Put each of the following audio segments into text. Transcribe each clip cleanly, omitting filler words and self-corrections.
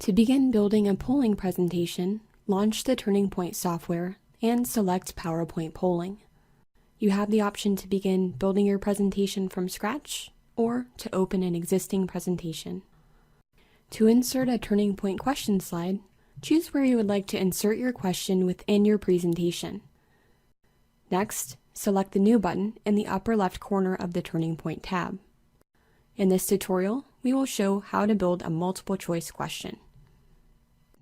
To begin building a polling presentation, launch the Turning Point software and select PowerPoint Polling. You have the option to begin building your presentation from scratch or to open an existing presentation. To insert a Turning Point question slide, choose where you would like to insert your question within your presentation. Next, select the New button in the upper left corner of the Turning Point tab. In this tutorial, we will show how to build a multiple choice question.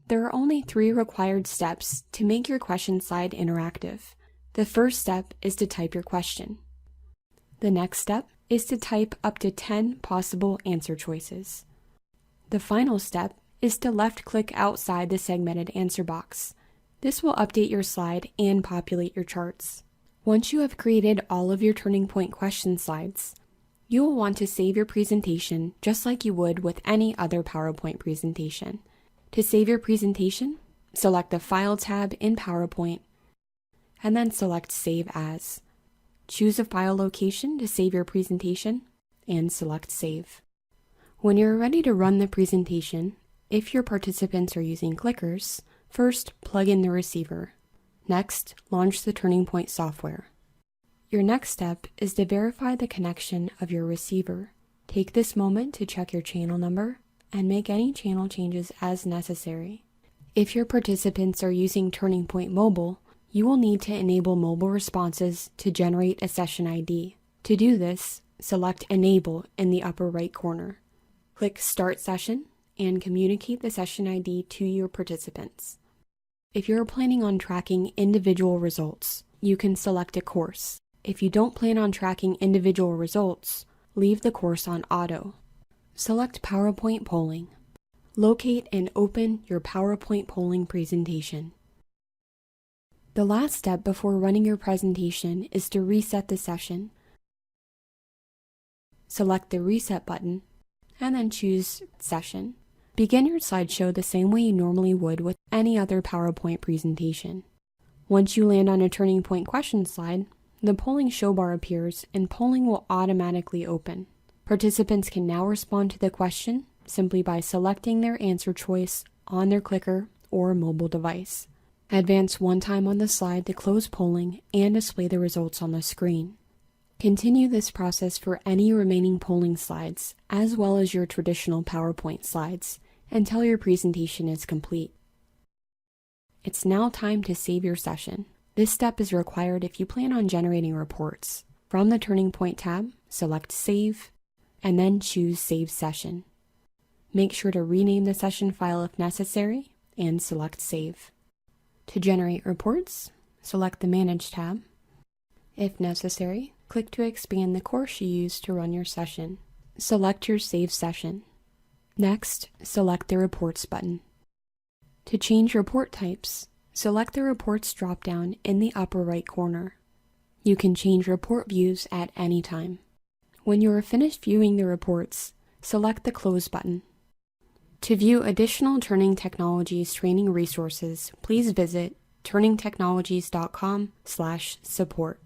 There are only 3 required steps to make your question slide interactive. The first step is to type your question. The next step is to type up to 10 possible answer choices. The final step is to left-click outside the segmented answer box. This will update your slide and populate your charts. Once you have created all of your Turning Point question slides, you will want to save your presentation just like you would with any other PowerPoint presentation. To save your presentation, select the File tab in PowerPoint, and then select Save As. Choose a file location to save your presentation, and select Save. When you're ready to run the presentation, if your participants are using clickers, first plug in the receiver. Next, launch the Turning Point software. Your next step is to verify the connection of your receiver. Take this moment to check your channel number and make any channel changes as necessary. If your participants are using Turning Point Mobile, you will need to enable mobile responses to generate a session ID. To do this, select Enable in the upper right corner. Click Start Session and communicate the session ID to your participants. If you're planning on tracking individual results, you can select a course. If you don't plan on tracking individual results, leave the course on auto. Select PowerPoint Polling. Locate and open your PowerPoint Polling presentation. The last step before running your presentation is to reset the session. Select the Reset button, and then choose Session. Begin your slideshow the same way you normally would with any other PowerPoint presentation. Once you land on a Turning Point question slide, the polling show bar appears and polling will automatically open. Participants can now respond to the question simply by selecting their answer choice on their clicker or mobile device. Advance one time on the slide to close polling and display the results on the screen. Continue this process for any remaining polling slides, as well as your traditional PowerPoint slides, until your presentation is complete. It's now time to save your session. This step is required if you plan on generating reports. From the Turning Point tab, select Save, and then choose Save Session. Make sure to rename the session file if necessary, and select Save. To generate reports, select the Manage tab. If necessary, click to expand the course you use to run your session. Select your Save Session. Next, select the Reports button. To change report types, select the Reports drop-down in the upper right corner. You can change report views at any time. When you are finished viewing the reports, select the Close button. To view additional Turning Technologies training resources, please visit turningtechnologies.com/support.